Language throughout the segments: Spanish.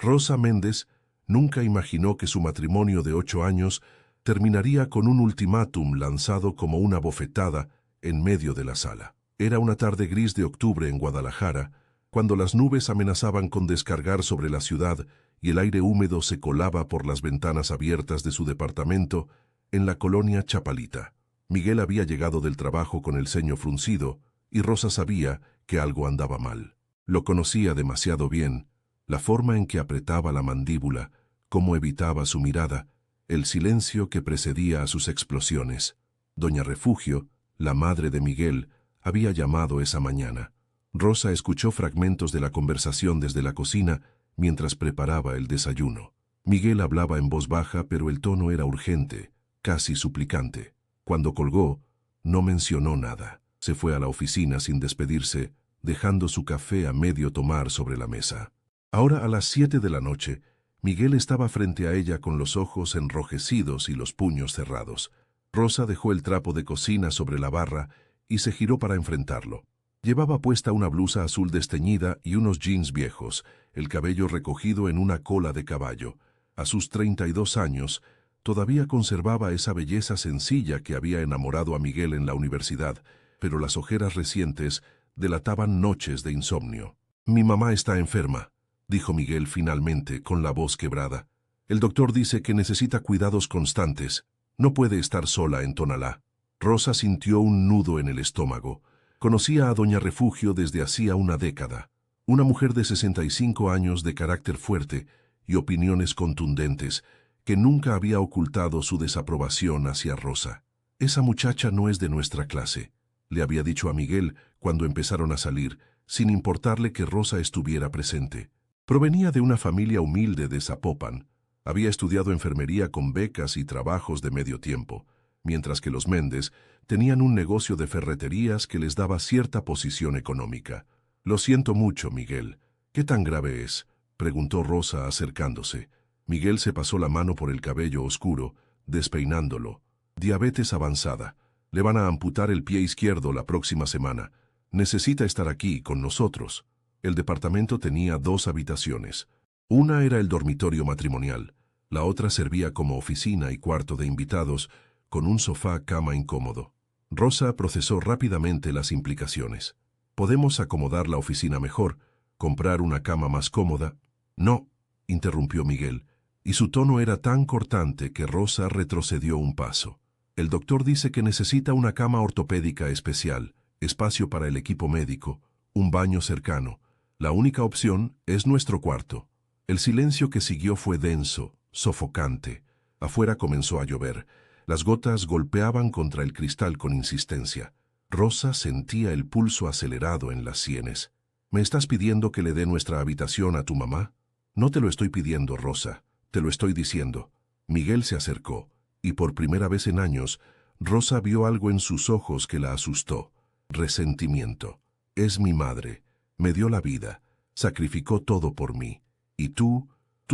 Rosa Méndez nunca imaginó que su matrimonio de 8 años terminaría con un ultimátum lanzado como una bofetada en medio de la sala. Era una tarde gris de octubre en Guadalajara, cuando las nubes amenazaban con descargar sobre la ciudad y el aire húmedo se colaba por las ventanas abiertas de su departamento en la colonia Chapalita. Miguel había llegado del trabajo con el ceño fruncido y Rosa sabía que algo andaba mal. Lo conocía demasiado bien, la forma en que apretaba la mandíbula, cómo evitaba su mirada, el silencio que precedía a sus explosiones. Doña Refugio, la madre de Miguel, había llamado esa mañana. Rosa escuchó fragmentos de la conversación desde la cocina mientras preparaba el desayuno. Miguel hablaba en voz baja, pero el tono era urgente, casi suplicante. Cuando colgó, no mencionó nada. Se fue a la oficina sin despedirse, dejando su café a medio tomar sobre la mesa. Ahora a las 7 de la noche, Miguel estaba frente a ella con los ojos enrojecidos y los puños cerrados. Rosa dejó el trapo de cocina sobre la barra y se giró para enfrentarlo. Llevaba puesta una blusa azul desteñida y unos jeans viejos, el cabello recogido en una cola de caballo. A sus 32 años, todavía conservaba esa belleza sencilla que había enamorado a Miguel en la universidad, pero las ojeras recientes delataban noches de insomnio. «Mi mamá está enferma», dijo Miguel finalmente, con la voz quebrada. «El doctor dice que necesita cuidados constantes. No puede estar sola en Tonalá». Rosa sintió un nudo en el estómago. Conocía a Doña Refugio desde hacía una década. Una mujer de 65 años de carácter fuerte y opiniones contundentes, que nunca había ocultado su desaprobación hacia Rosa. «Esa muchacha no es de nuestra clase», le había dicho a Miguel cuando empezaron a salir, sin importarle que Rosa estuviera presente. Provenía de una familia humilde de Zapopan. Había estudiado enfermería con becas y trabajos de medio tiempo, mientras que los Méndez tenían un negocio de ferreterías que les daba cierta posición económica. «Lo siento mucho, Miguel. ¿Qué tan grave es?», preguntó Rosa acercándose. Miguel se pasó la mano por el cabello oscuro, despeinándolo. «Diabetes avanzada. Le van a amputar el pie izquierdo la próxima semana. Necesita estar aquí con nosotros». El departamento tenía 2 habitaciones. Una era el dormitorio matrimonial. La otra servía como oficina y cuarto de invitados, con un sofá-cama incómodo. Rosa procesó rápidamente las implicaciones. «Podemos acomodar la oficina mejor, comprar una cama más cómoda». «No», interrumpió Miguel, y su tono era tan cortante que Rosa retrocedió un paso. «El doctor dice que necesita una cama ortopédica especial, espacio para el equipo médico, un baño cercano. La única opción es nuestro cuarto». El silencio que siguió fue denso, sofocante. Afuera comenzó a llover. Las gotas golpeaban contra el cristal con insistencia. Rosa sentía el pulso acelerado en las sienes. «¿Me estás pidiendo que le dé nuestra habitación a tu mamá?» «No te lo estoy pidiendo, Rosa. Te lo estoy diciendo». Miguel se acercó, y por primera vez en años, Rosa vio algo en sus ojos que la asustó. Resentimiento. «Es mi madre. Me dio la vida. Sacrificó todo por mí. Y tú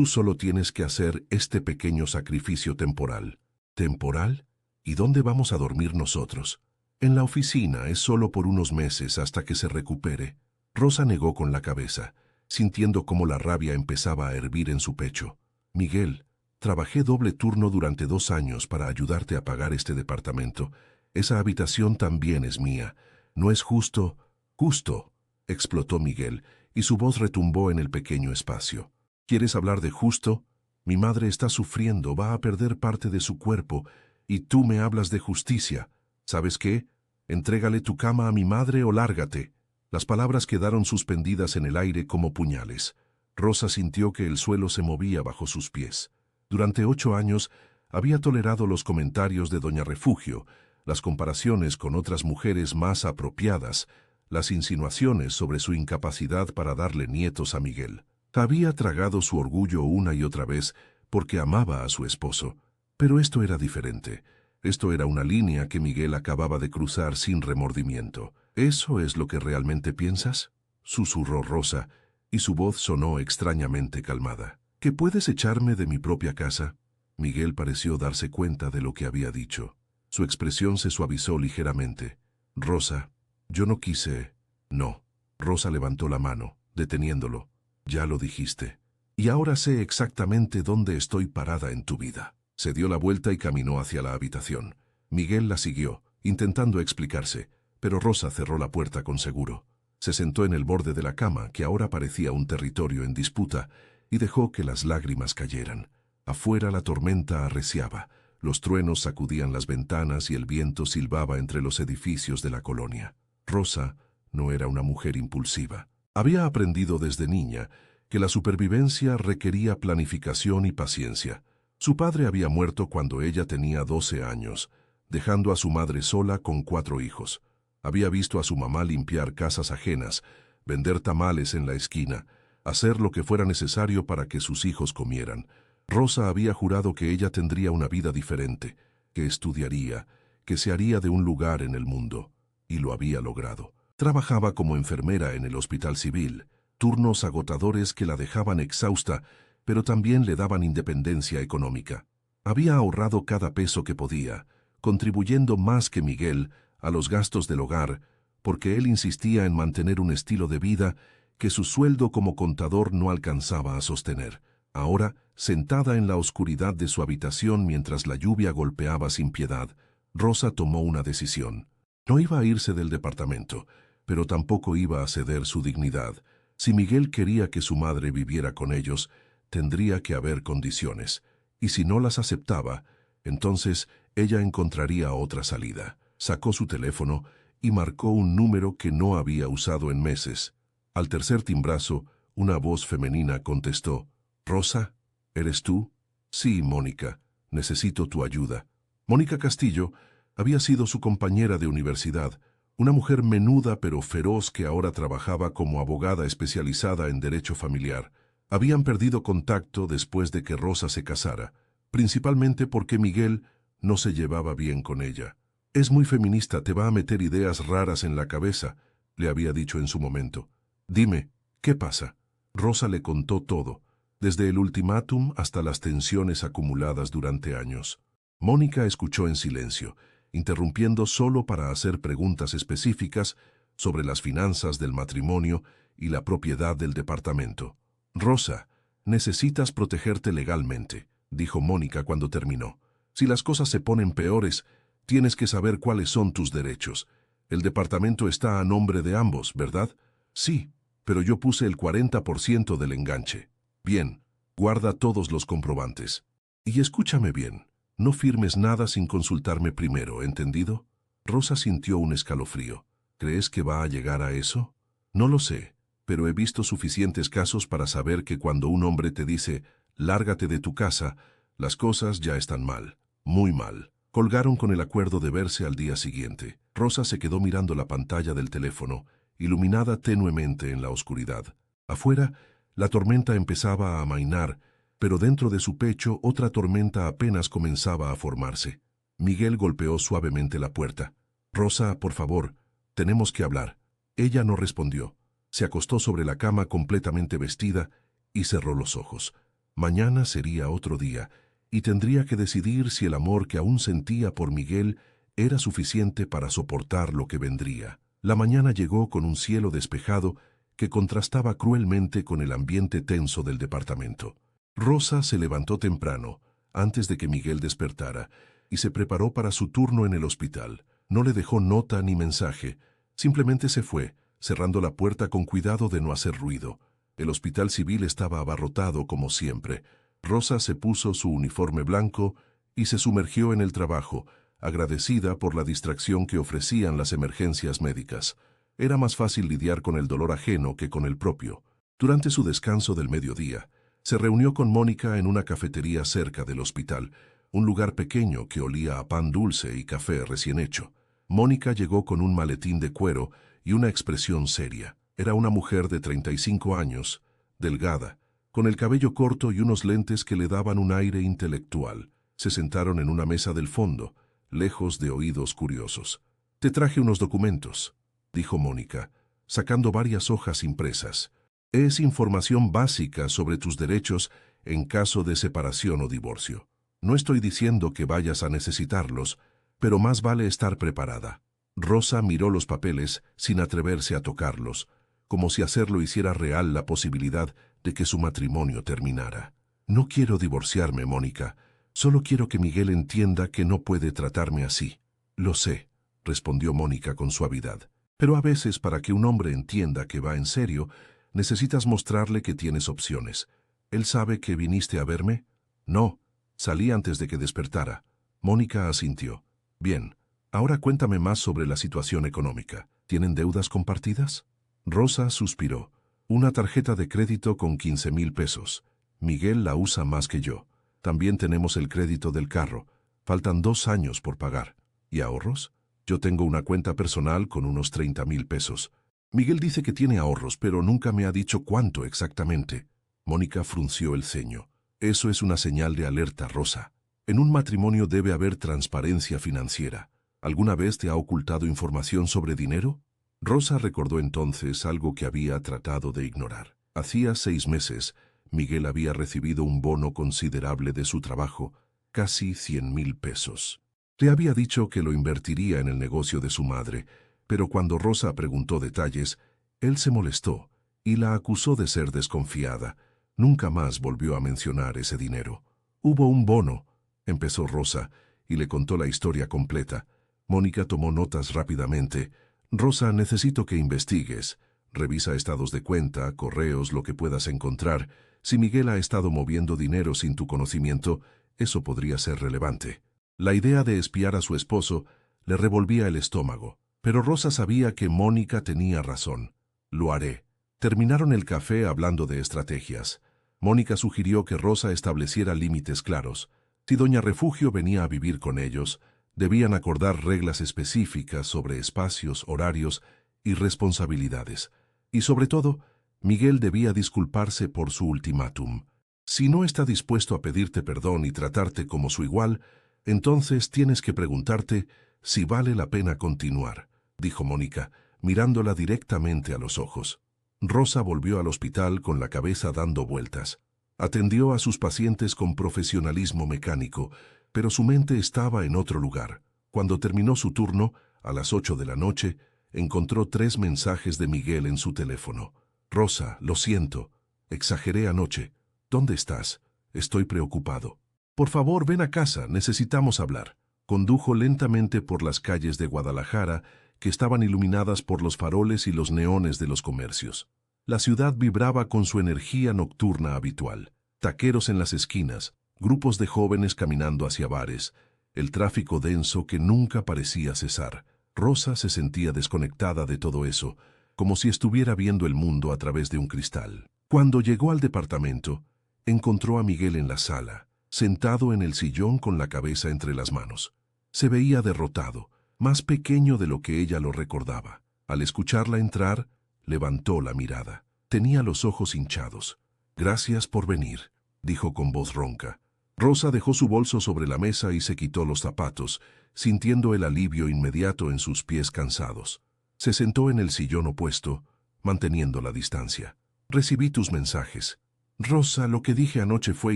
solo tienes que hacer este pequeño sacrificio temporal». «¿Temporal? ¿Y dónde vamos a dormir nosotros?» «En la oficina, es solo por unos meses hasta que se recupere». Rosa negó con la cabeza, sintiendo cómo la rabia empezaba a hervir en su pecho. «Miguel, trabajé doble turno durante 2 años para ayudarte a pagar este departamento. Esa habitación también es mía. No es justo». «Justo», explotó Miguel, y su voz retumbó en el pequeño espacio. «¿Quieres hablar de justo? Mi madre está sufriendo, va a perder parte de su cuerpo, y tú me hablas de justicia. ¿Sabes qué? Entrégale tu cama a mi madre o lárgate». Las palabras quedaron suspendidas en el aire como puñales. Rosa sintió que el suelo se movía bajo sus pies. Durante 8 años había tolerado los comentarios de Doña Refugio, las comparaciones con otras mujeres más apropiadas, las insinuaciones sobre su incapacidad para darle nietos a Miguel. Había tragado su orgullo una y otra vez porque amaba a su esposo. Pero esto era diferente. Esto era una línea que Miguel acababa de cruzar sin remordimiento. «¿Eso es lo que realmente piensas?», susurró Rosa, y su voz sonó extrañamente calmada. «¿Que puedes echarme de mi propia casa?» Miguel pareció darse cuenta de lo que había dicho. Su expresión se suavizó ligeramente. «Rosa, yo no quise...» «No». Rosa levantó la mano, deteniéndolo. «Ya lo dijiste. Y ahora sé exactamente dónde estoy parada en tu vida. Se dio la vuelta y caminó hacia la habitación. Miguel la siguió, intentando explicarse, pero Rosa cerró la puerta con seguro. Se sentó en el borde de la cama, que ahora parecía un territorio en disputa, y dejó que las lágrimas cayeran. Afuera la tormenta arreciaba, los truenos sacudían las ventanas y el viento silbaba entre los edificios de la colonia. Rosa no era una mujer impulsiva. Había aprendido desde niña que la supervivencia requería planificación y paciencia. Su padre había muerto cuando ella tenía 12 años, dejando a su madre sola con 4 hijos. Había visto a su mamá limpiar casas ajenas, vender tamales en la esquina, hacer lo que fuera necesario para que sus hijos comieran. Rosa había jurado que ella tendría una vida diferente, que estudiaría, que se haría de un lugar en el mundo, y lo había logrado. Trabajaba como enfermera en el hospital civil, turnos agotadores que la dejaban exhausta, pero también le daban independencia económica. Había ahorrado cada peso que podía, contribuyendo más que Miguel a los gastos del hogar, porque él insistía en mantener un estilo de vida que su sueldo como contador no alcanzaba a sostener. Ahora, sentada en la oscuridad de su habitación mientras la lluvia golpeaba sin piedad, Rosa tomó una decisión. No iba a irse del departamento, pero tampoco iba a ceder su dignidad. Si Miguel quería que su madre viviera con ellos, tendría que haber condiciones, y si no las aceptaba, entonces ella encontraría otra salida. Sacó su teléfono y marcó un número que no había usado en meses. Al tercer timbrazo, una voz femenina contestó: «Rosa, ¿eres tú?» «Sí, Mónica, necesito tu ayuda». Mónica Castillo había sido su compañera de universidad, una mujer menuda pero feroz que ahora trabajaba como abogada especializada en derecho familiar. Habían perdido contacto después de que Rosa se casara, principalmente porque Miguel no se llevaba bien con ella. «Es muy feminista, te va a meter ideas raras en la cabeza», le había dicho en su momento. «Dime, ¿qué pasa?» Rosa le contó todo, desde el ultimátum hasta las tensiones acumuladas durante años. Mónica escuchó en silencio, interrumpiendo solo para hacer preguntas específicas sobre las finanzas del matrimonio y la propiedad del departamento. «Rosa, necesitas protegerte legalmente», dijo Mónica cuando terminó. «Si las cosas se ponen peores, tienes que saber cuáles son tus derechos. El departamento está a nombre de ambos, ¿verdad?» «Sí, pero yo puse el 40% del enganche». «Bien, guarda todos los comprobantes. Y escúchame bien. No firmes nada sin consultarme primero, ¿entendido?» Rosa sintió un escalofrío. «¿Crees que va a llegar a eso?» «No lo sé, pero he visto suficientes casos para saber que cuando un hombre te dice «lárgate de tu casa», las cosas ya están mal, muy mal». Colgaron con el acuerdo de verse al día siguiente. Rosa se quedó mirando la pantalla del teléfono, iluminada tenuemente en la oscuridad. Afuera, la tormenta empezaba a amainar, pero dentro de su pecho otra tormenta apenas comenzaba a formarse. Miguel golpeó suavemente la puerta. «Rosa, por favor, tenemos que hablar». Ella no respondió. Se acostó sobre la cama completamente vestida y cerró los ojos. Mañana sería otro día, y tendría que decidir si el amor que aún sentía por Miguel era suficiente para soportar lo que vendría. La mañana llegó con un cielo despejado que contrastaba cruelmente con el ambiente tenso del departamento. Rosa se levantó temprano, antes de que Miguel despertara, y se preparó para su turno en el hospital. No le dejó nota ni mensaje, simplemente se fue, cerrando la puerta con cuidado de no hacer ruido. El hospital civil estaba abarrotado como siempre. Rosa se puso su uniforme blanco y se sumergió en el trabajo, agradecida por la distracción que ofrecían las emergencias médicas. Era más fácil lidiar con el dolor ajeno que con el propio. Durante su descanso del mediodía, se reunió con Mónica en una cafetería cerca del hospital, un lugar pequeño que olía a pan dulce y café recién hecho. Mónica llegó con un maletín de cuero y una expresión seria. Era una mujer de 35 años, delgada, con el cabello corto y unos lentes que le daban un aire intelectual. Se sentaron en una mesa del fondo, lejos de oídos curiosos. «Te traje unos documentos», dijo Mónica, sacando varias hojas impresas. «Es información básica sobre tus derechos en caso de separación o divorcio. No estoy diciendo que vayas a necesitarlos, pero más vale estar preparada». Rosa miró los papeles sin atreverse a tocarlos, como si hacerlo hiciera real la posibilidad de que su matrimonio terminara. No quiero divorciarme, Mónica. Solo quiero que Miguel entienda que no puede tratarme así. Lo sé, respondió Mónica con suavidad. Pero a veces, para que un hombre entienda que va en serio, necesitas mostrarle que tienes opciones. ¿Él sabe que viniste a verme? No, salí antes de que despertara. Mónica asintió. Bien, ahora cuéntame más sobre la situación económica. ¿Tienen deudas compartidas? Rosa suspiró. Una tarjeta de crédito con 15,000 pesos. Miguel la usa más que yo. También tenemos el crédito del carro. Faltan 2 años por pagar. ¿Y ahorros? Yo tengo una cuenta personal con unos 30,000 pesos. Miguel dice que tiene ahorros, pero nunca me ha dicho cuánto exactamente. Mónica frunció el ceño. Eso es una señal de alerta, Rosa. En un matrimonio debe haber transparencia financiera. ¿Alguna vez te ha ocultado información sobre dinero? Rosa recordó entonces algo que había tratado de ignorar. Hacía 6 meses, Miguel había recibido un bono considerable de su trabajo, casi 100,000 pesos. Le había dicho que lo invertiría en el negocio de su madre, pero cuando Rosa preguntó detalles, él se molestó y la acusó de ser desconfiada. Nunca más volvió a mencionar ese dinero. Hubo un bono, empezó Rosa, y le contó la historia completa. Mónica tomó notas rápidamente. Rosa, necesito que investigues. Revisa estados de cuenta, correos, lo que puedas encontrar. Si Miguel ha estado moviendo dinero sin tu conocimiento, eso podría ser relevante. La idea de espiar a su esposo le revolvía el estómago, pero Rosa sabía que Mónica tenía razón. Lo haré. Terminaron el café hablando de estrategias. Mónica sugirió que Rosa estableciera límites claros. Si Doña Refugio venía a vivir con ellos, debían acordar reglas específicas sobre espacios, horarios y responsabilidades. Y sobre todo, Miguel debía disculparse por su ultimátum. Si no está dispuesto a pedirte perdón y tratarte como su igual, entonces tienes que preguntarte si vale la pena continuar, dijo Mónica, mirándola directamente a los ojos. Rosa volvió al hospital con la cabeza dando vueltas. Atendió a sus pacientes con profesionalismo mecánico, pero su mente estaba en otro lugar. Cuando terminó su turno, a las 8 de la noche, encontró 3 mensajes de Miguel en su teléfono. Rosa, lo siento. Exageré anoche. ¿Dónde estás? Estoy preocupado. Por favor, ven a casa, necesitamos hablar. Condujo lentamente por las calles de Guadalajara, que estaban iluminadas por los faroles y los neones de los comercios. La ciudad vibraba con su energía nocturna habitual. Taqueros en las esquinas, grupos de jóvenes caminando hacia bares, el tráfico denso que nunca parecía cesar. Rosa se sentía desconectada de todo eso, como si estuviera viendo el mundo a través de un cristal. Cuando llegó al departamento, encontró a Miguel en la sala, sentado en el sillón con la cabeza entre las manos. Se veía derrotado, más pequeño de lo que ella lo recordaba. Al escucharla entrar, levantó la mirada. Tenía los ojos hinchados. «Gracias por venir», dijo con voz ronca. Rosa dejó su bolso sobre la mesa y se quitó los zapatos, sintiendo el alivio inmediato en sus pies cansados. Se sentó en el sillón opuesto, manteniendo la distancia. «Recibí tus mensajes. Rosa, lo que dije anoche fue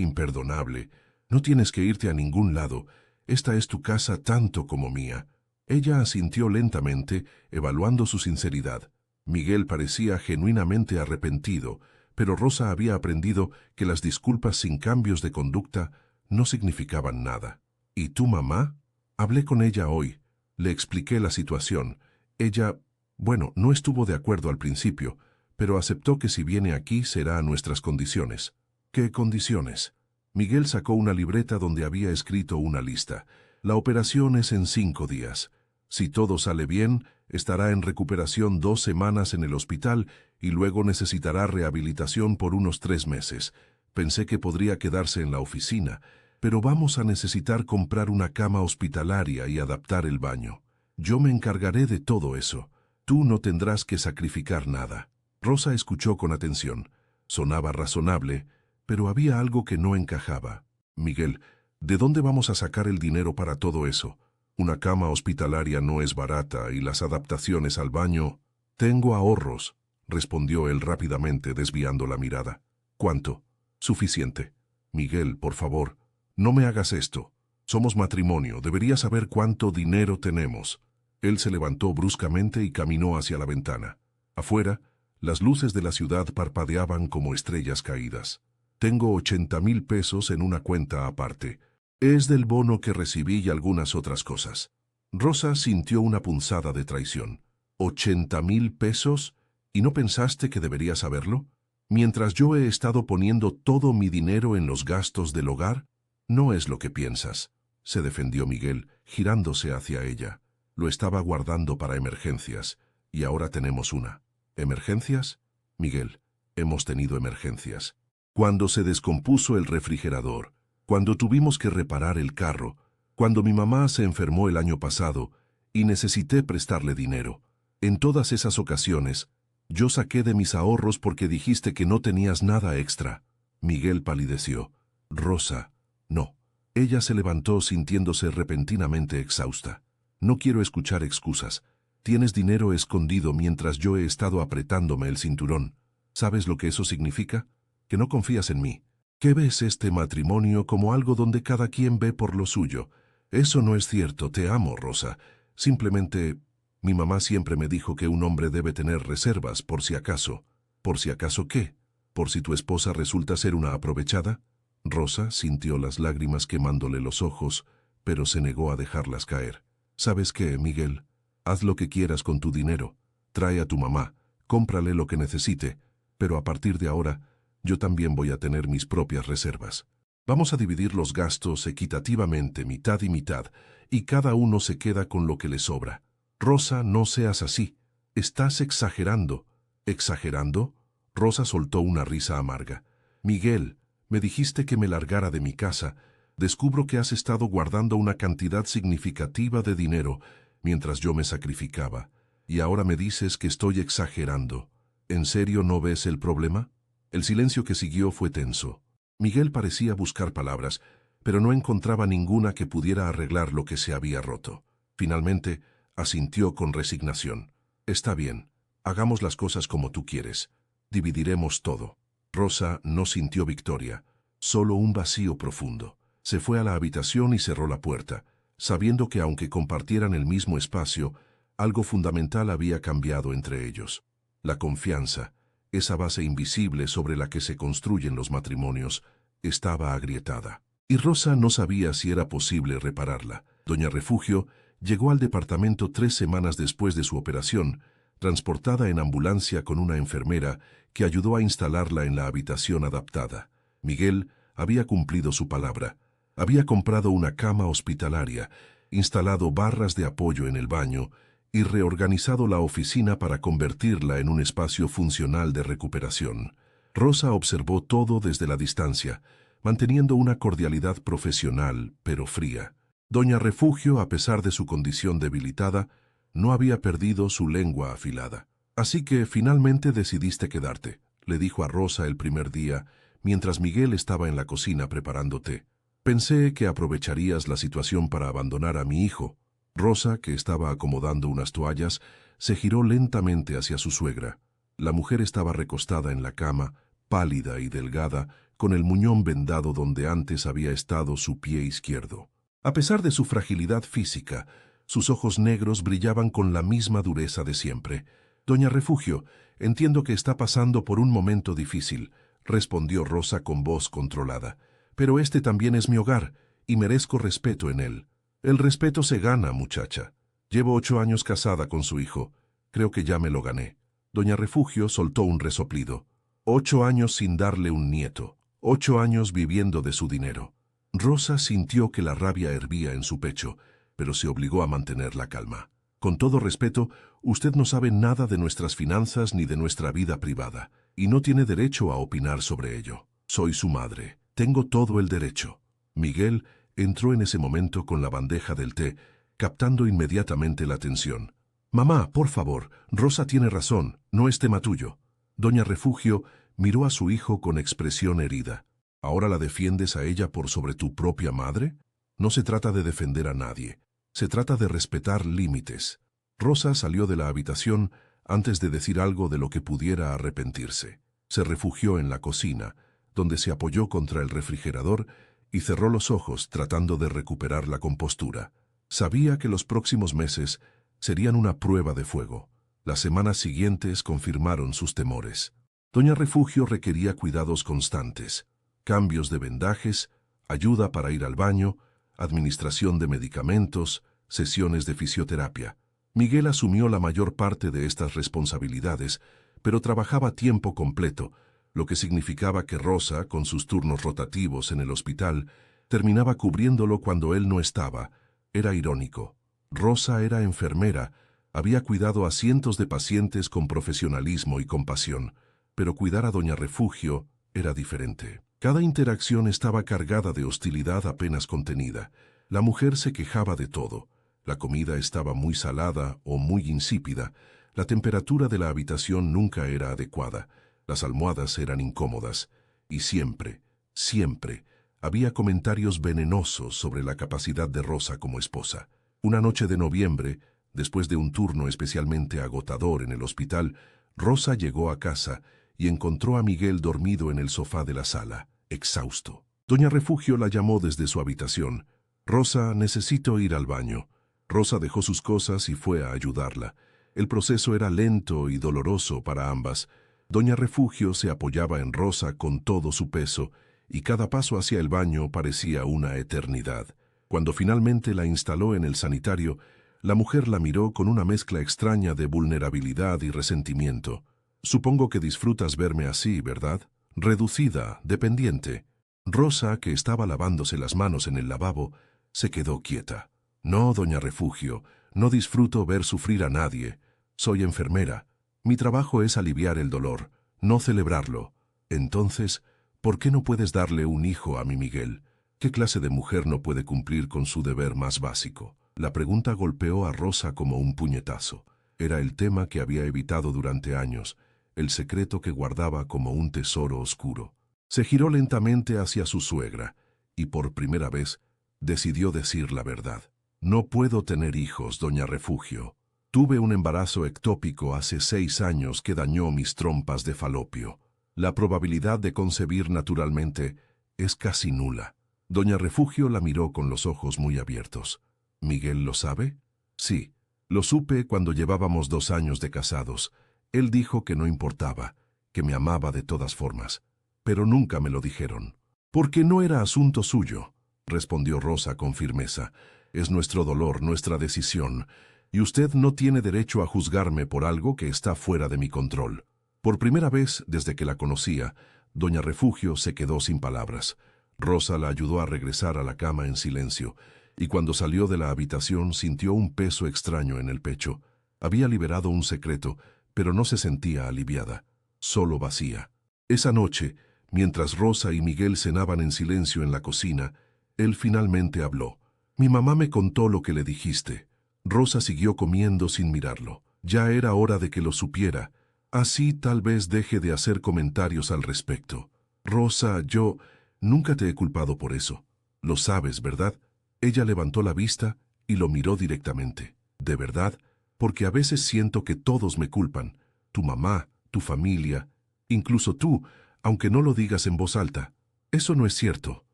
imperdonable. No tienes que irte a ningún lado. Esta es tu casa tanto como mía». Ella asintió lentamente, evaluando su sinceridad. Miguel parecía genuinamente arrepentido, pero Rosa había aprendido que las disculpas sin cambios de conducta no significaban nada. ¿Y tu mamá? Hablé con ella hoy. Le expliqué la situación. Ella, bueno, no estuvo de acuerdo al principio, pero aceptó que si viene aquí será a nuestras condiciones. ¿Qué condiciones? Miguel sacó una libreta donde había escrito una lista. La operación es en 5 días. Si todo sale bien, estará en recuperación 2 semanas en el hospital y luego necesitará rehabilitación por unos 3 meses. Pensé que podría quedarse en la oficina, pero vamos a necesitar comprar una cama hospitalaria y adaptar el baño. Yo me encargaré de todo eso. Tú no tendrás que sacrificar nada. Rosa escuchó con atención. Sonaba razonable, pero había algo que no encajaba. Miguel, ¿de dónde vamos a sacar el dinero para todo eso? Una cama hospitalaria no es barata y las adaptaciones al baño... Tengo ahorros, respondió él rápidamente, desviando la mirada. ¿Cuánto? Suficiente. Miguel, por favor, no me hagas esto. Somos matrimonio, deberías saber cuánto dinero tenemos. Él se levantó bruscamente y caminó hacia la ventana. Afuera, Las luces de la ciudad parpadeaban como estrellas caídas. Tengo 80,000 pesos en una cuenta aparte. Es del bono que recibí y algunas otras cosas. Rosa sintió una punzada de traición. ¿80,000 pesos? ¿Y no pensaste que deberías saberlo? Mientras yo he estado poniendo todo mi dinero en los gastos del hogar, no es lo que piensas, se defendió Miguel, girándose hacia ella. Lo estaba guardando para emergencias, y ahora tenemos una. ¿Emergencias? Miguel, hemos tenido emergencias. Cuando se descompuso el refrigerador, cuando tuvimos que reparar el carro, cuando mi mamá se enfermó el año pasado y necesité prestarle dinero. En todas esas ocasiones, yo saqué de mis ahorros porque dijiste que no tenías nada extra. Miguel palideció. Rosa, no. Ella se levantó sintiéndose repentinamente exhausta. No quiero escuchar excusas. Tienes dinero escondido mientras yo he estado apretándome el cinturón. ¿Sabes lo que eso significa? Que no confías en mí. Que ves este matrimonio como algo donde cada quien ve por lo suyo. Eso no es cierto, te amo, Rosa. Simplemente, mi mamá siempre me dijo que un hombre debe tener reservas por si acaso. ¿Por si acaso qué? ¿Por si tu esposa resulta ser una aprovechada? Rosa sintió las lágrimas quemándole los ojos, pero se negó a dejarlas caer. ¿Sabes qué, Miguel? Haz lo que quieras con tu dinero. Trae a tu mamá, cómprale lo que necesite, pero a partir de ahora, yo también voy a tener mis propias reservas. Vamos a dividir los gastos equitativamente, mitad y mitad, y cada uno se queda con lo que le sobra. Rosa, no seas así. Estás exagerando. ¿Exagerando? Rosa soltó una risa amarga. Miguel, me dijiste que me largara de mi casa. Descubro que has estado guardando una cantidad significativa de dinero mientras yo me sacrificaba. Y ahora me dices que estoy exagerando. ¿En serio no ves el problema? El silencio que siguió fue tenso. Miguel parecía buscar palabras, pero no encontraba ninguna que pudiera arreglar lo que se había roto. Finalmente, asintió con resignación. Está bien, hagamos las cosas como tú quieres. Dividiremos todo. Rosa no sintió victoria, solo un vacío profundo. Se fue a la habitación y cerró la puerta, sabiendo que aunque compartieran el mismo espacio, algo fundamental había cambiado entre ellos. La confianza, esa base invisible sobre la que se construyen los matrimonios, estaba agrietada. Y Rosa no sabía si era posible repararla. Doña Refugio llegó al departamento 3 semanas después de su operación, transportada en ambulancia con una enfermera que ayudó a instalarla en la habitación adaptada. Miguel había cumplido su palabra. Había comprado una cama hospitalaria, instalado barras de apoyo en el baño y reorganizado la oficina para convertirla en un espacio funcional de recuperación. Rosa observó todo desde la distancia, manteniendo una cordialidad profesional, pero fría. Doña Refugio, a pesar de su condición debilitada, no había perdido su lengua afilada. Así que finalmente decidiste quedarte, le dijo a Rosa el primer día, mientras Miguel estaba en la cocina preparando té. Pensé que aprovecharías la situación para abandonar a mi hijo. Rosa, que estaba acomodando unas toallas, se giró lentamente hacia su suegra. La mujer estaba recostada en la cama, pálida y delgada, con el muñón vendado donde antes había estado su pie izquierdo. A pesar de su fragilidad física, sus ojos negros brillaban con la misma dureza de siempre. Doña Refugio, entiendo que está pasando por un momento difícil, respondió Rosa con voz controlada. Pero este también es mi hogar, y merezco respeto en él. El respeto se gana, muchacha. Llevo 8 años casada con su hijo. Creo que ya me lo gané. Doña Refugio soltó un resoplido. 8 años sin darle un nieto. 8 años viviendo de su dinero. Rosa sintió que la rabia hervía en su pecho, pero se obligó a mantener la calma. Con todo respeto, usted no sabe nada de nuestras finanzas ni de nuestra vida privada, y no tiene derecho a opinar sobre ello. Soy su madre. Tengo todo el derecho. Miguel entró en ese momento con la bandeja del té, captando inmediatamente la atención. Mamá, por favor, Rosa tiene razón, no es tema tuyo. Doña Refugio miró a su hijo con expresión herida. ¿Ahora la defiendes a ella por sobre tu propia madre? No se trata de defender a nadie. Se trata de respetar límites. Rosa salió de la habitación antes de decir algo de lo que pudiera arrepentirse. Se refugió en la cocina, donde se apoyó contra el refrigerador y cerró los ojos tratando de recuperar la compostura. Sabía que los próximos meses serían una prueba de fuego. Las semanas siguientes confirmaron sus temores. Doña Refugio requería cuidados constantes, cambios de vendajes, ayuda para ir al baño, administración de medicamentos, sesiones de fisioterapia. Miguel asumió la mayor parte de estas responsabilidades, pero trabajaba a tiempo completo, lo que significaba que Rosa, con sus turnos rotativos en el hospital, terminaba cubriéndolo cuando él no estaba. Era irónico. Rosa era enfermera, había cuidado a cientos de pacientes con profesionalismo y compasión, pero cuidar a Doña Refugio era diferente. Cada interacción estaba cargada de hostilidad apenas contenida. La mujer se quejaba de todo. La comida estaba muy salada o muy insípida. La temperatura de la habitación nunca era adecuada. Las almohadas eran incómodas. Y siempre, siempre, había comentarios venenosos sobre la capacidad de Rosa como esposa. Una noche de noviembre, después de un turno especialmente agotador en el hospital, Rosa llegó a casa y encontró a Miguel dormido en el sofá de la sala, exhausto. Doña Refugio la llamó desde su habitación. «Rosa, necesito ir al baño». Rosa dejó sus cosas y fue a ayudarla. El proceso era lento y doloroso para ambas. Doña Refugio se apoyaba en Rosa con todo su peso, y cada paso hacia el baño parecía una eternidad. Cuando finalmente la instaló en el sanitario, la mujer la miró con una mezcla extraña de vulnerabilidad y resentimiento. «Supongo que disfrutas verme así, ¿verdad? Reducida, dependiente». Rosa, que estaba lavándose las manos en el lavabo, se quedó quieta. «No, Doña Refugio, no disfruto ver sufrir a nadie. Soy enfermera. Mi trabajo es aliviar el dolor, no celebrarlo. Entonces, ¿por qué no puedes darle un hijo a mi Miguel? ¿Qué clase de mujer no puede cumplir con su deber más básico?» La pregunta golpeó a Rosa como un puñetazo. Era el tema que había evitado durante años, el secreto que guardaba como un tesoro oscuro. Se giró lentamente hacia su suegra, y por primera vez decidió decir la verdad. «No puedo tener hijos, Doña Refugio. Tuve un embarazo ectópico hace 6 años que dañó mis trompas de falopio. La probabilidad de concebir naturalmente es casi nula». Doña Refugio la miró con los ojos muy abiertos. «¿Miguel lo sabe?» «Sí, lo supe cuando llevábamos 2 años de casados. Él dijo que no importaba, que me amaba de todas formas. Pero nunca me lo dijeron». «Porque no era asunto suyo», respondió Rosa con firmeza. «Es nuestro dolor, nuestra decisión, y usted no tiene derecho a juzgarme por algo que está fuera de mi control». Por primera vez desde que la conocía, Doña Refugio se quedó sin palabras. Rosa la ayudó a regresar a la cama en silencio, y cuando salió de la habitación sintió un peso extraño en el pecho. Había liberado un secreto, pero no se sentía aliviada, solo vacía. Esa noche, mientras Rosa y Miguel cenaban en silencio en la cocina, él finalmente habló. «Mi mamá me contó lo que le dijiste». Rosa siguió comiendo sin mirarlo. Ya era hora de que lo supiera. Así tal vez deje de hacer comentarios al respecto. «Rosa, yo nunca te he culpado por eso. Lo sabes, ¿verdad?» Ella levantó la vista y lo miró directamente. «¿De verdad? Porque a veces siento que todos me culpan. Tu mamá, tu familia, incluso tú, aunque no lo digas en voz alta. Eso no es cierto.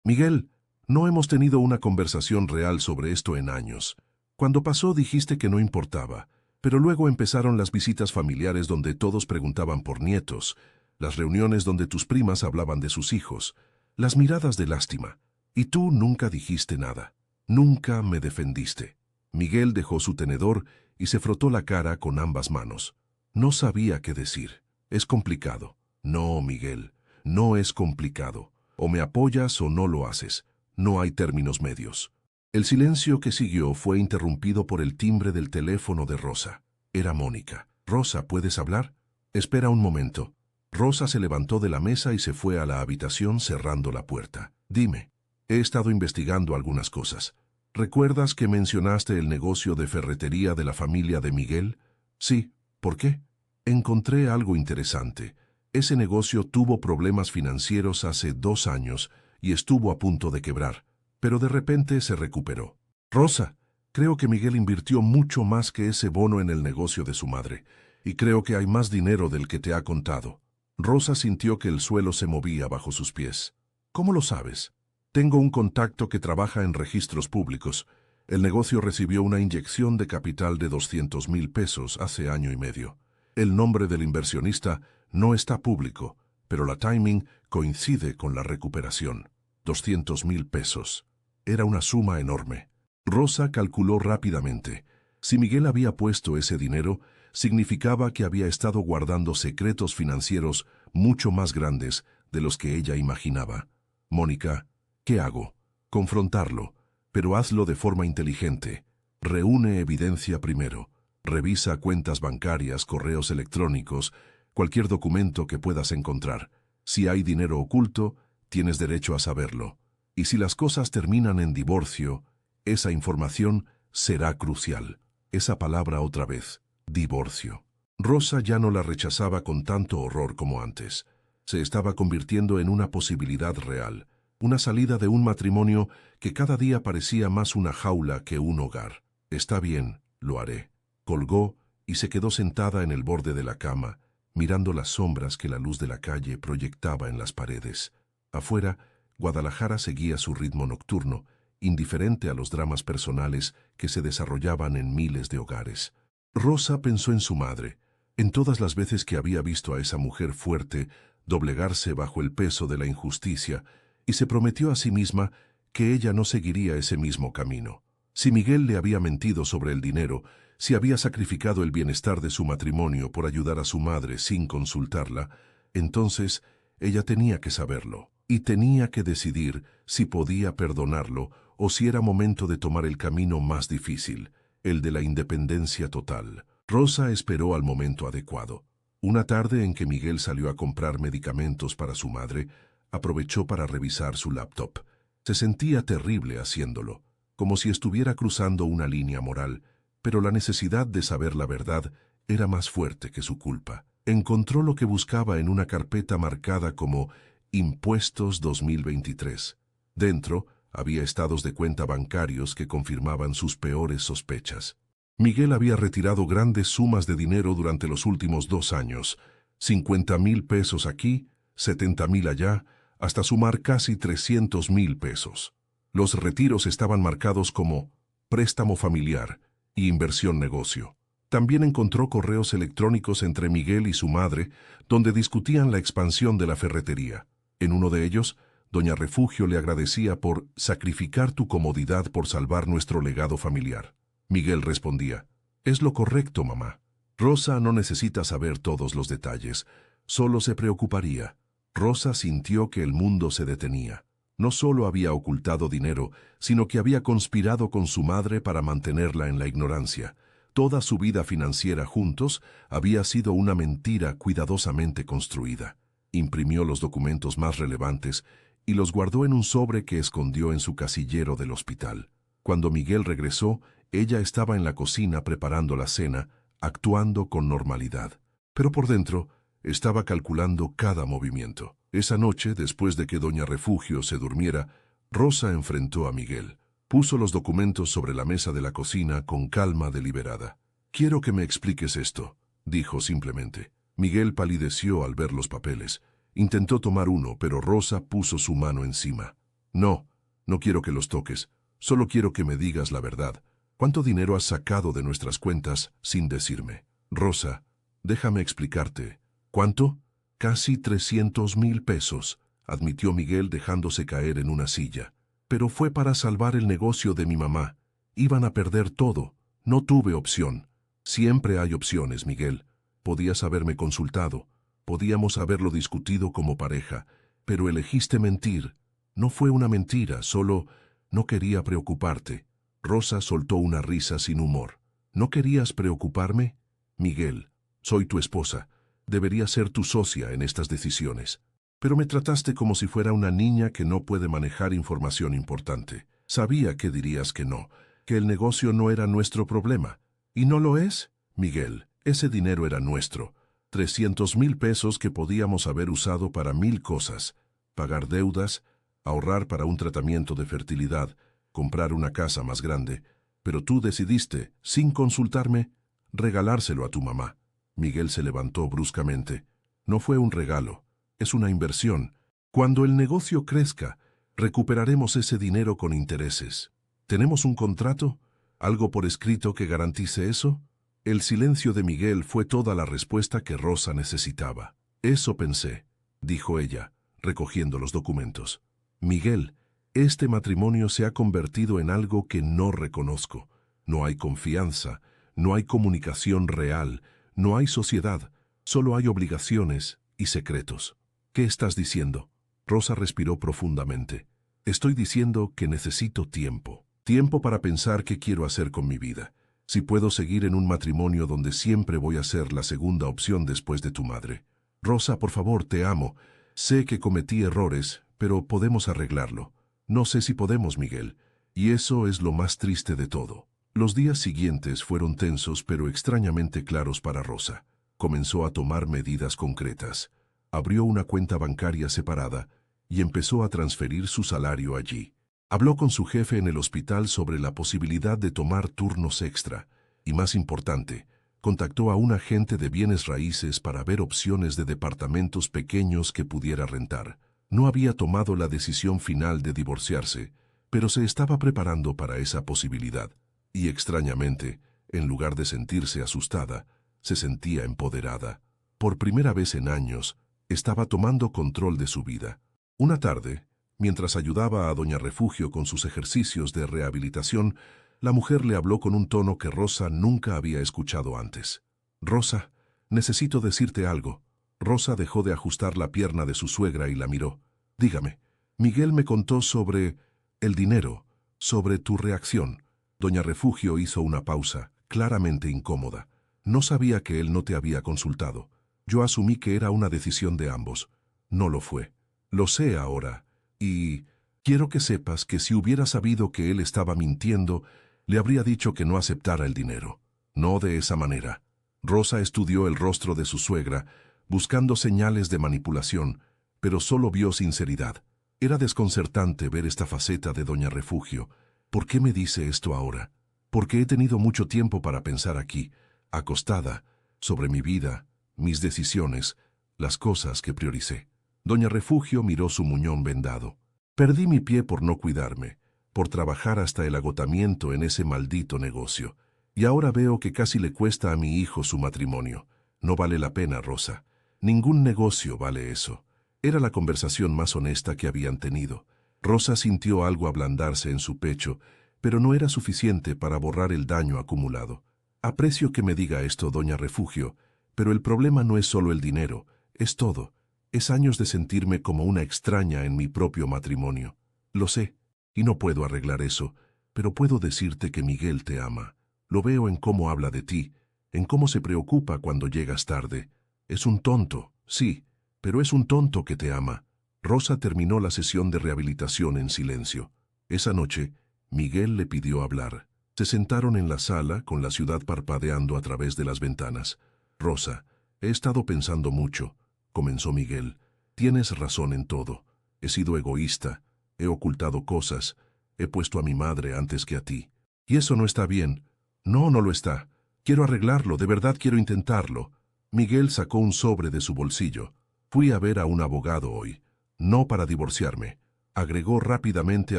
Miguel, no hemos tenido una conversación real sobre esto en años. Cuando pasó dijiste que no importaba, pero luego empezaron las visitas familiares donde todos preguntaban por nietos, las reuniones donde tus primas hablaban de sus hijos, las miradas de lástima. Y tú nunca dijiste nada. Nunca me defendiste». Miguel dejó su tenedor y se frotó la cara con ambas manos. No sabía qué decir. «Es complicado». «No, Miguel, no es complicado. O me apoyas o no lo haces. No hay términos medios». El silencio que siguió fue interrumpido por el timbre del teléfono de Rosa. Era Mónica. «Rosa, ¿puedes hablar?» «Espera un momento». Rosa se levantó de la mesa y se fue a la habitación cerrando la puerta. «Dime». «He estado investigando algunas cosas. ¿Recuerdas que mencionaste el negocio de ferretería de la familia de Miguel?» «Sí. ¿Por qué?» «Encontré algo interesante. Ese negocio tuvo problemas financieros hace 2 años y estuvo a punto de quebrar, pero de repente se recuperó». «Rosa, creo que Miguel invirtió mucho más que ese bono en el negocio de su madre, y creo que hay más dinero del que te ha contado». Rosa sintió que el suelo se movía bajo sus pies. «¿Cómo lo sabes?» «Tengo un contacto que trabaja en registros públicos. El negocio recibió una inyección de capital de 200,000 pesos hace año y medio. El nombre del inversionista no está público, pero la timing coincide con la recuperación. 200,000 pesos. Era una suma enorme. Rosa calculó rápidamente. Si Miguel había puesto ese dinero, significaba que había estado guardando secretos financieros mucho más grandes de los que ella imaginaba. Mónica, ¿qué hago? Confrontarlo, pero hazlo de forma inteligente. Reúne evidencia primero. Revisa cuentas bancarias, correos electrónicos, cualquier documento que puedas encontrar. Si hay dinero oculto, tienes derecho a saberlo. Y si las cosas terminan en divorcio, esa información será crucial. Esa palabra otra vez, divorcio. Rosa ya no la rechazaba con tanto horror como antes. Se estaba convirtiendo en una posibilidad real, una salida de un matrimonio que cada día parecía más una jaula que un hogar. Está bien, lo haré. Colgó y se quedó sentada en el borde de la cama, mirando las sombras que la luz de la calle proyectaba en las paredes. Afuera, Guadalajara seguía su ritmo nocturno, indiferente a los dramas personales que se desarrollaban en miles de hogares. Rosa pensó en su madre, en todas las veces que había visto a esa mujer fuerte doblegarse bajo el peso de la injusticia, y se prometió a sí misma que ella no seguiría ese mismo camino. Si Miguel le había mentido sobre el dinero, si había sacrificado el bienestar de su matrimonio por ayudar a su madre sin consultarla, entonces ella tenía que saberlo, y tenía que decidir si podía perdonarlo o si era momento de tomar el camino más difícil, el de la independencia total. Rosa esperó al momento adecuado. Una tarde en que Miguel salió a comprar medicamentos para su madre, aprovechó para revisar su laptop. Se sentía terrible haciéndolo, como si estuviera cruzando una línea moral, pero la necesidad de saber la verdad era más fuerte que su culpa. Encontró lo que buscaba en una carpeta marcada como Impuestos 2023. Dentro había estados de cuenta bancarios que confirmaban sus peores sospechas. Miguel había retirado grandes sumas de dinero durante los últimos 2 años, 50,000 pesos aquí, 70,000 allá, hasta sumar casi 300,000 pesos. Los retiros estaban marcados como préstamo familiar y inversión negocio. También encontró correos electrónicos entre Miguel y su madre, donde discutían la expansión de la ferretería. En uno de ellos, doña Refugio le agradecía por sacrificar tu comodidad por salvar nuestro legado familiar. Miguel respondía, es lo correcto, mamá. Rosa no necesita saber todos los detalles, solo se preocuparía. Rosa sintió que el mundo se detenía. No solo había ocultado dinero, sino que había conspirado con su madre para mantenerla en la ignorancia. Toda su vida financiera juntos había sido una mentira cuidadosamente construida. Imprimió los documentos más relevantes y los guardó en un sobre que escondió en su casillero del hospital. Cuando Miguel regresó, ella estaba en la cocina preparando la cena, actuando con normalidad. Pero por dentro, estaba calculando cada movimiento. Esa noche, después de que doña Refugio se durmiera, Rosa enfrentó a Miguel. Puso los documentos sobre la mesa de la cocina con calma deliberada. «Quiero que me expliques esto», dijo simplemente. Miguel palideció al ver los papeles. Intentó tomar uno, pero Rosa puso su mano encima. «No, no quiero que los toques. Solo quiero que me digas la verdad. ¿Cuánto dinero has sacado de nuestras cuentas sin decirme?» «Rosa, déjame explicarte». «¿Cuánto?» «Casi 300,000 pesos», admitió Miguel dejándose caer en una silla. «Pero fue para salvar el negocio de mi mamá. Iban a perder todo. No tuve opción». «Siempre hay opciones, Miguel. Podías haberme consultado. Podíamos haberlo discutido como pareja. Pero elegiste mentir. No fue una mentira, solo no quería preocuparte». Rosa soltó una risa sin humor. «¿No querías preocuparme? Miguel, soy tu esposa. Debería ser tu socia en estas decisiones. Pero me trataste como si fuera una niña que no puede manejar información importante. Sabía que dirías que no, que el negocio no era nuestro problema. ¿Y no lo es? Miguel, ese dinero era nuestro. 300,000 pesos que podíamos haber usado para 1000 cosas. Pagar deudas, ahorrar para un tratamiento de fertilidad, comprar una casa más grande. Pero tú decidiste, sin consultarme, regalárselo a tu mamá». Miguel se levantó bruscamente. «No fue un regalo, es una inversión. Cuando el negocio crezca, recuperaremos ese dinero con intereses». ¿Tenemos un contrato? ¿Algo por escrito que garantice eso? El silencio de Miguel fue toda la respuesta que Rosa necesitaba. Eso pensé, dijo ella, recogiendo los documentos. Miguel, este matrimonio se ha convertido en algo que no reconozco. No hay confianza, no hay comunicación real, no hay sociedad, solo hay obligaciones y secretos. ¿Qué estás diciendo? Rosa respiró profundamente. Estoy diciendo que necesito tiempo. Tiempo para pensar qué quiero hacer con mi vida. Si puedo seguir en un matrimonio donde siempre voy a ser la segunda opción después de tu madre. Rosa, por favor, te amo. Sé que cometí errores, pero podemos arreglarlo. No sé si podemos, Miguel. Y eso es lo más triste de todo. Los días siguientes fueron tensos pero extrañamente claros para Rosa. Comenzó a tomar medidas concretas. Abrió una cuenta bancaria separada y empezó a transferir su salario allí. Habló con su jefe en el hospital sobre la posibilidad de tomar turnos extra y, más importante, contactó a un agente de bienes raíces para ver opciones de departamentos pequeños que pudiera rentar. No había tomado la decisión final de divorciarse, pero se estaba preparando para esa posibilidad. Y extrañamente, en lugar de sentirse asustada, se sentía empoderada. Por primera vez en años, estaba tomando control de su vida. Una tarde, mientras ayudaba a Doña Refugio con sus ejercicios de rehabilitación, la mujer le habló con un tono que Rosa nunca había escuchado antes. «Rosa, necesito decirte algo». Rosa dejó de ajustar la pierna de su suegra y la miró. «Dígame, Miguel me contó sobre el dinero, sobre tu reacción». Doña Refugio hizo una pausa, claramente incómoda. «No sabía que él no te había consultado. Yo asumí que era una decisión de ambos. No lo fue. Lo sé ahora. Y quiero que sepas que si hubiera sabido que él estaba mintiendo, le habría dicho que no aceptara el dinero. No de esa manera». Rosa estudió el rostro de su suegra, buscando señales de manipulación, pero solo vio sinceridad. Era desconcertante ver esta faceta de Doña Refugio. ¿Por qué me dice esto ahora? Porque he tenido mucho tiempo para pensar aquí, acostada, sobre mi vida, mis decisiones, las cosas que prioricé. Doña Refugio miró su muñón vendado. Perdí mi pie por no cuidarme, por trabajar hasta el agotamiento en ese maldito negocio. Y ahora veo que casi le cuesta a mi hijo su matrimonio. No vale la pena, Rosa. Ningún negocio vale eso. Era la conversación más honesta que habían tenido. Rosa sintió algo ablandarse en su pecho, pero no era suficiente para borrar el daño acumulado. Aprecio que me diga esto, Doña Refugio, pero el problema no es solo el dinero, es todo. Es años de sentirme como una extraña en mi propio matrimonio. Lo sé, y no puedo arreglar eso, pero puedo decirte que Miguel te ama. Lo veo en cómo habla de ti, en cómo se preocupa cuando llegas tarde. Es un tonto, sí, pero es un tonto que te ama. Rosa terminó la sesión de rehabilitación en silencio. Esa noche, Miguel le pidió hablar. Se sentaron en la sala, con la ciudad parpadeando a través de las ventanas. «Rosa, he estado pensando mucho», comenzó Miguel. «Tienes razón en todo. He sido egoísta, he ocultado cosas, he puesto a mi madre antes que a ti. Y eso no está bien. No, no lo está. Quiero arreglarlo, de verdad quiero intentarlo». Miguel sacó un sobre de su bolsillo. «Fui a ver a un abogado hoy. No para divorciarme», agregó rápidamente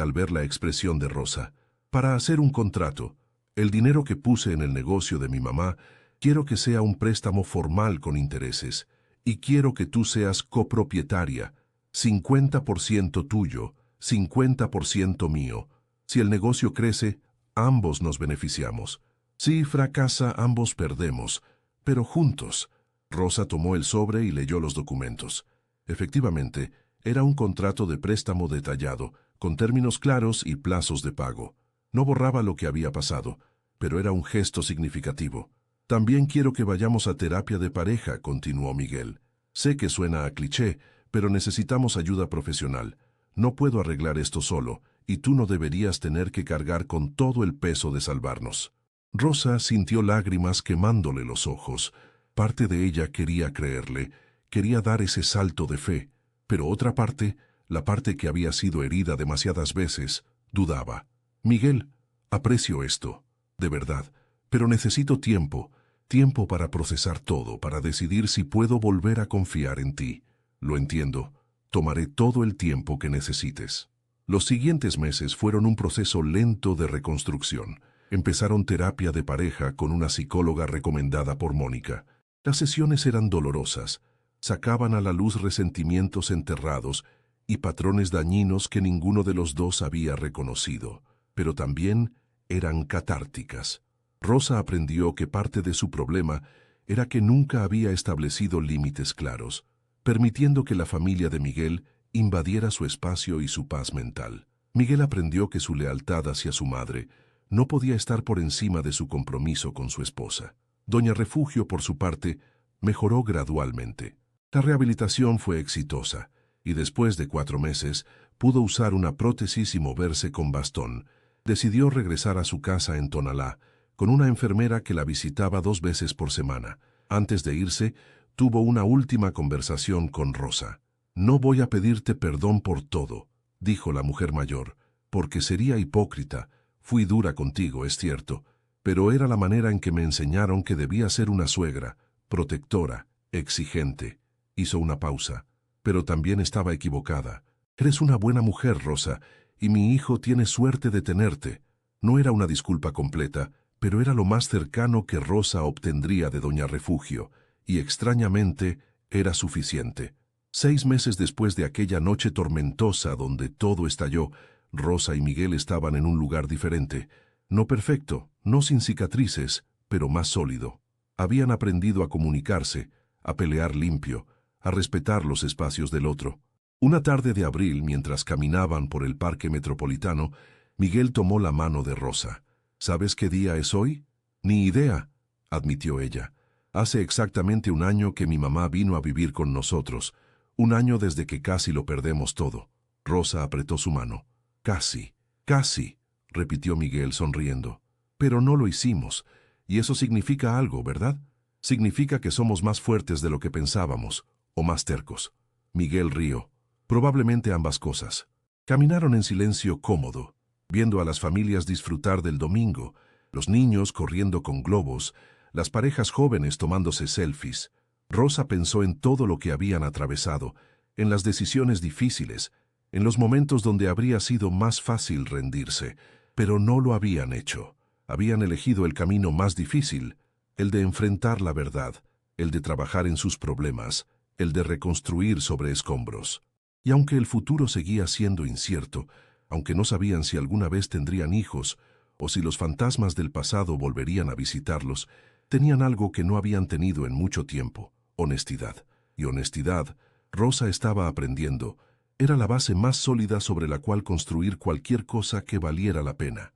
al ver la expresión de Rosa. «Para hacer un contrato. El dinero que puse en el negocio de mi mamá, quiero que sea un préstamo formal con intereses. Y quiero que tú seas copropietaria. 50% tuyo, 50% mío. Si el negocio crece, ambos nos beneficiamos. Si fracasa, ambos perdemos. Pero juntos». Rosa tomó el sobre y leyó los documentos. Efectivamente, era un contrato de préstamo detallado, con términos claros y plazos de pago. No borraba lo que había pasado, pero era un gesto significativo. «También quiero que vayamos a terapia de pareja», continuó Miguel. «Sé que suena a cliché, pero necesitamos ayuda profesional. No puedo arreglar esto solo, y tú no deberías tener que cargar con todo el peso de salvarnos». Rosa sintió lágrimas quemándole los ojos. Parte de ella quería creerle, quería dar ese salto de fe, pero otra parte, la parte que había sido herida demasiadas veces, dudaba. «Miguel, aprecio esto, de verdad, pero necesito tiempo, tiempo para procesar todo, para decidir si puedo volver a confiar en ti. Lo entiendo, tomaré todo el tiempo que necesites». Los siguientes meses fueron un proceso lento de reconstrucción. Empezaron terapia de pareja con una psicóloga recomendada por Mónica. Las sesiones eran dolorosas, sacaban a la luz resentimientos enterrados y patrones dañinos que ninguno de los dos había reconocido, pero también eran catárticas. Rosa aprendió que parte de su problema era que nunca había establecido límites claros, permitiendo que la familia de Miguel invadiera su espacio y su paz mental. Miguel aprendió que su lealtad hacia su madre no podía estar por encima de su compromiso con su esposa. Doña Refugio, por su parte, mejoró gradualmente. La rehabilitación fue exitosa, y después de 4 meses pudo usar una prótesis y moverse con bastón. Decidió regresar a su casa en Tonalá, con una enfermera que la visitaba 2 veces por semana. Antes de irse, tuvo una última conversación con Rosa. «No voy a pedirte perdón por todo», dijo la mujer mayor, «porque sería hipócrita. Fui dura contigo, es cierto, pero era la manera en que me enseñaron que debía ser una suegra, protectora, exigente». Hizo una pausa, pero también estaba equivocada. «Eres una buena mujer, Rosa, y mi hijo tiene suerte de tenerte». No era una disculpa completa, pero era lo más cercano que Rosa obtendría de Doña Refugio, y extrañamente era suficiente. 6 meses después de aquella noche tormentosa donde todo estalló, Rosa y Miguel estaban en un lugar diferente. No perfecto, no sin cicatrices, pero más sólido. Habían aprendido a comunicarse, a pelear limpio, a respetar los espacios del otro. Una tarde de abril, mientras caminaban por el parque metropolitano, Miguel tomó la mano de Rosa. «¿Sabes qué día es hoy?» «Ni idea», admitió ella. «Hace exactamente 1 año que mi mamá vino a vivir con nosotros. 1 año desde que casi lo perdemos todo». Rosa apretó su mano. «Casi, casi», repitió Miguel sonriendo. «Pero no lo hicimos, y eso significa algo, ¿verdad? Significa que somos más fuertes de lo que pensábamos, o más tercos». Miguel rió. «Probablemente ambas cosas». Caminaron en silencio cómodo, viendo a las familias disfrutar del domingo, los niños corriendo con globos, las parejas jóvenes tomándose selfies. Rosa pensó en todo lo que habían atravesado, en las decisiones difíciles, en los momentos donde habría sido más fácil rendirse, pero no lo habían hecho. Habían elegido el camino más difícil, el de enfrentar la verdad, el de trabajar en sus problemas, el de reconstruir sobre escombros. Y aunque el futuro seguía siendo incierto, aunque no sabían si alguna vez tendrían hijos o si los fantasmas del pasado volverían a visitarlos, tenían algo que no habían tenido en mucho tiempo: honestidad. Y honestidad, Rosa estaba aprendiendo, era la base más sólida sobre la cual construir cualquier cosa que valiera la pena.